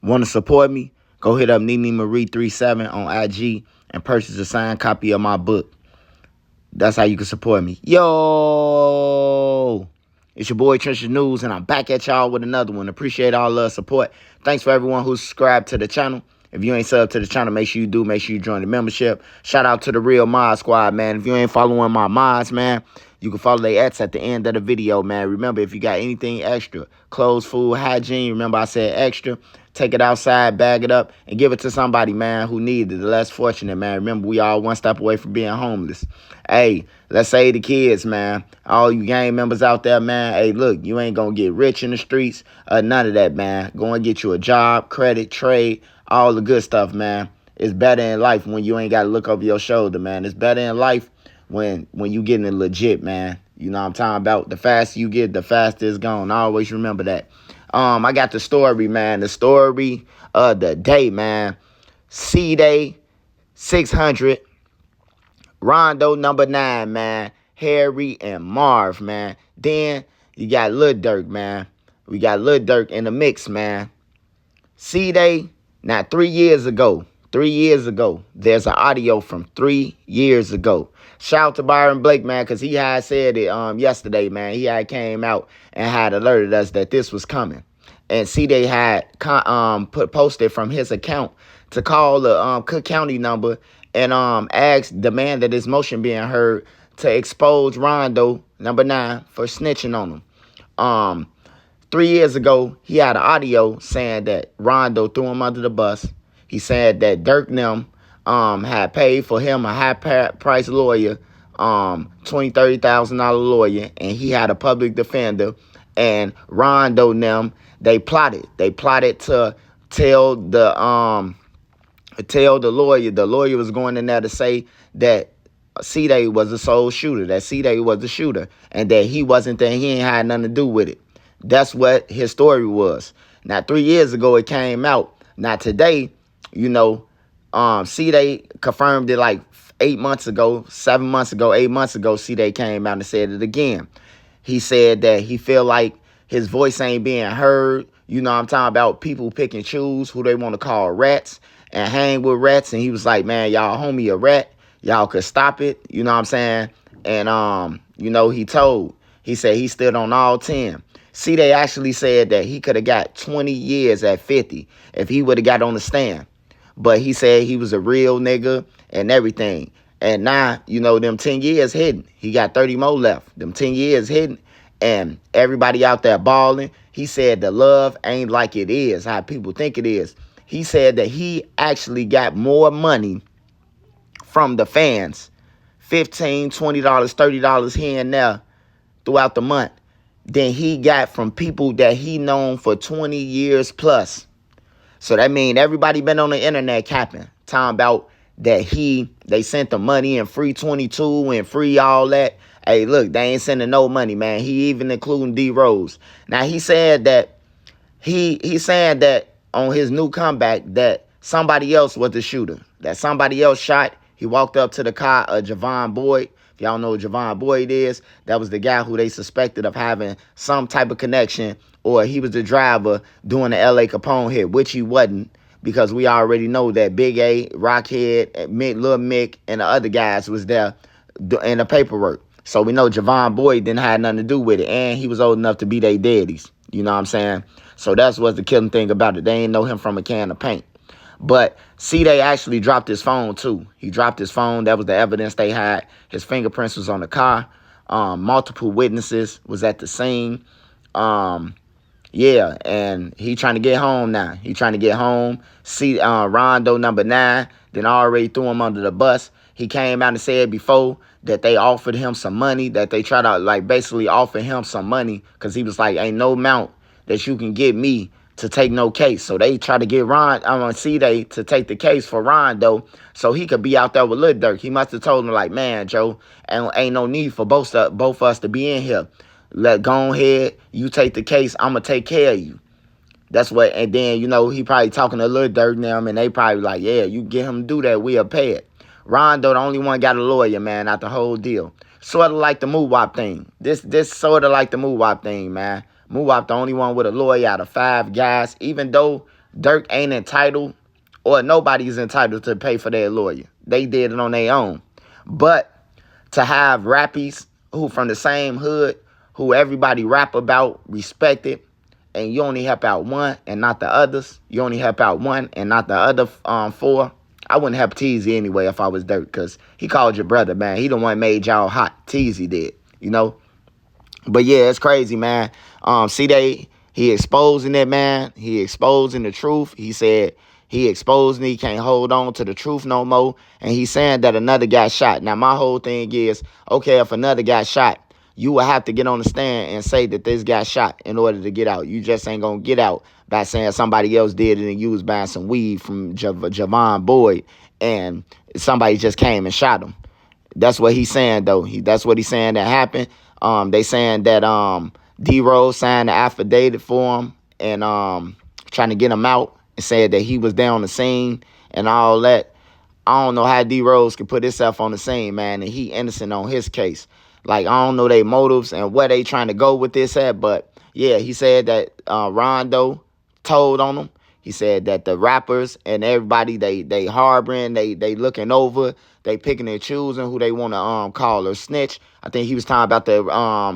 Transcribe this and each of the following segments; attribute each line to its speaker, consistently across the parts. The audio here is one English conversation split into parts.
Speaker 1: Want to support me? Go hit up Nene Marie 37 on IG and purchase a signed copy of my book. That's how you can support me. Yo! It's your boy Trenches News, and I'm back at y'all with another one. Appreciate all the support. Thanks for everyone who subscribed to the channel. If you ain't subbed to the channel, make sure you do. Make sure you join the membership. Shout out to the real mod squad, man. If you ain't following my mods, man, you can follow their ads at the end of the video, man. Remember, if you got anything extra, clothes, food, hygiene, remember I said extra, take it outside, bag it up, and give it to somebody, man, who needs it, the less fortunate, man. Remember, we all one step away from being homeless. Hey, let's save the kids, man. All you gang members out there, man, hey, look, you ain't going to get rich in the streets. None of that, man. Go and get you a job, credit, trade, all the good stuff, man. It's better in life when you ain't got to look over your shoulder, man. It's better in life when you getting it legit, man. You know what I'm talking about? The faster you get, the faster it's gone. I always remember that. I got the story, man. The story of the day, man. Cdai600, Rondo600, man. Harry and Marv, man. Then you got Lil Durk, man. We got Lil Durk in the mix, man. Cdai, now 3 years ago, there's an audio from 3 years ago. Shout out to Byron Blake, man, because he had said it yesterday, man. He had came out and had alerted us that this was coming. And Cdai had posted from his account to call the Cook County number and demand that his motion being heard to expose Rondo600 for snitching on him. 3 years ago, he had an audio saying that Rondo threw him under the bus. He said that Durk and them had paid for him a high-priced lawyer, $20,000-$30,000 lawyer, and he had a public defender. And Rondo and them, they plotted. They plotted to tell the lawyer. The lawyer was going in there to say that Cdai was the sole shooter, that Cdai was the shooter, and that he wasn't there. He ain't had nothing to do with it. That's what his story was. Now, 3 years ago, it came out. Now, today, you know, Cdai confirmed it like 8 months ago, 7 months ago, 8 months ago. Cdai came out and said it again. He said that he feel like his voice ain't being heard. You know what I'm talking about? People pick and choose who they want to call rats and hang with rats. And he was like, man, y'all homie a rat. Y'all could stop it. You know what I'm saying? And, you know, he said he stood on all 10. Cdai actually said that he could have got 20 years at 50 if he would have got on the stand. But he said he was a real nigga and everything. And now, you know, them 10 years hidden. He got 30 more left. Them 10 years hidden. And everybody out there balling. He said the love ain't like it is, how people think it is. He said that he actually got more money from the fans, $15, $20, $30 here and there throughout the month, than he got from people that he known for 20 years plus. So that mean everybody been on the internet capping, talking about that they sent the money and free 22 and free all that. Hey, look, they ain't sending no money, man. He even including D Rose. Now he said that he saying that on his new comeback that somebody else was the shooter, that somebody else shot. He walked up to the car of Javon Boyd. If y'all know who Javon Boyd is, that was the guy who they suspected of having some type of connection, or he was the driver doing the L.A. Capone hit, which he wasn't, because we already know that Big A, Rockhead, Lil Mick, and the other guys was there in the paperwork. So we know Javon Boyd didn't have nothing to do with it, and he was old enough to be their daddies. You know what I'm saying? So that's what's the killing thing about it. They ain't know him from a can of paint. But Cdai actually dropped his phone, too. He dropped his phone. That was the evidence they had. His fingerprints was on the car. Multiple witnesses was at the scene. Yeah, and he trying to get home now. He trying to get home. See, Rondo600 then already threw him under the bus. He came out and said before that they offered him some money, that they tried to, like, basically offer him some money because he was like, ain't no amount that you can get me to take no case. So they try to get Cdai to take the case for Rondo so he could be out there with Lil Durk. He must have told him, like, man, Joe, ain't no need for both of us to be in here. Go ahead, you take the case, I'm going to take care of you. That's what, and then, you know, he probably talking to Lil Durk now, and they probably like, yeah, you get him to do that, we'll pay it. Rondo, the only one got a lawyer, man, out the whole deal. Sort of like the Moo-Wop thing. This sort of like the Moo-Wop thing, man. Moo-Wop the only one with a lawyer out of 5 guys, even though Dirk ain't entitled, or nobody's entitled to pay for their lawyer. They did it on their own. But to have rappies who from the same hood, who everybody rap about, respect it, and you only help out one and not the others. You only help out one and not the other four. I wouldn't help Teezy anyway if I was Dirk, because he called your brother, man. He the one made y'all hot. Teezy did, you know? But yeah, it's crazy, man. Cdai, he exposing it, man. He exposing the truth. He said he exposing it. He can't hold on to the truth no more. And he's saying that another got shot. Now, my whole thing is, okay, if another got shot, you will have to get on the stand and say that this got shot in order to get out. You just ain't going to get out by saying somebody else did it and you was buying some weed from Javon Boyd and somebody just came and shot him. That's what he's saying, though. That's what he's saying that happened. They saying that D-Rose signed the affidavit for him and trying to get him out and said that he was there on the scene and all that. I don't know how D-Rose could put himself on the scene, man, and he innocent on his case. Like, I don't know their motives and where they trying to go with this at, but yeah, he said that Rondo told on him. He said that the rappers and everybody, they harboring, they looking over, they picking and choosing who they want to call or snitch. I think he was talking about the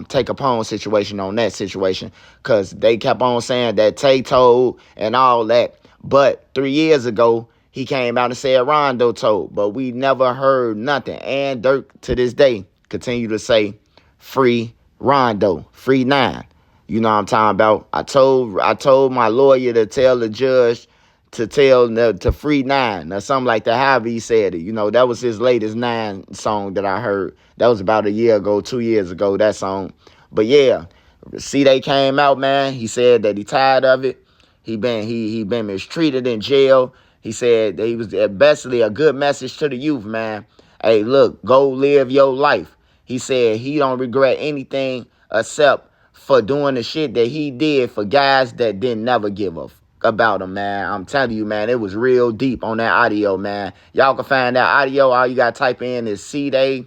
Speaker 1: Take Capone situation on that situation, because they kept on saying that Tay told and all that. But 3 years ago, he came out and said Rondo told, but we never heard nothing. And Dirk, to this day, continue to say, free Rondo, free 9. You know what I'm talking about? I told my lawyer to tell the judge to free 9 or something like that. However he said it. You know, that was his latest 9 song that I heard. That was about a year ago, 2 years ago, that song. But yeah, Cdai came out, man. He said that he tired of it. He been mistreated in jail. He said that he was basically a good message to the youth, man. Hey, look, go live your life. He said he don't regret anything except for doing the shit that he did for guys that didn't never give a about him, man. I'm telling you, man, it was real deep on that audio, man. Y'all can find that audio. All you gotta type in is Cdai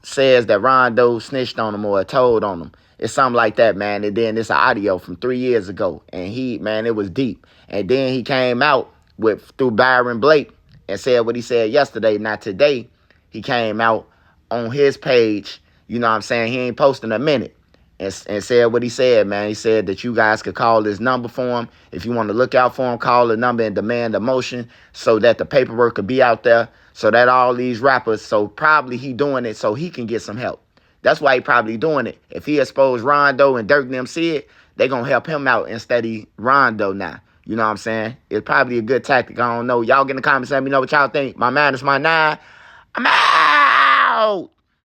Speaker 1: says that Rondo snitched on him or told on him. It's something like that, man. And then it's an audio from 3 years ago. And it was deep. And then he came out through Byron Blake and said what he said yesterday, not today. He came out on his page, you know what I'm saying? He ain't posting a minute. And said what he said, man. He said that you guys could call this number for him. If you want to look out for him, call the number and demand a motion so that the paperwork could be out there, so that all these rappers, so probably he doing it so he can get some help. That's why he probably doing it. If he exposed Rondo and Dirk and them see it, they going to help him out instead of Rondo now. You know what I'm saying? It's probably a good tactic. I don't know. Y'all get in the comments, let me know what y'all think. My man is my 9. I'm out.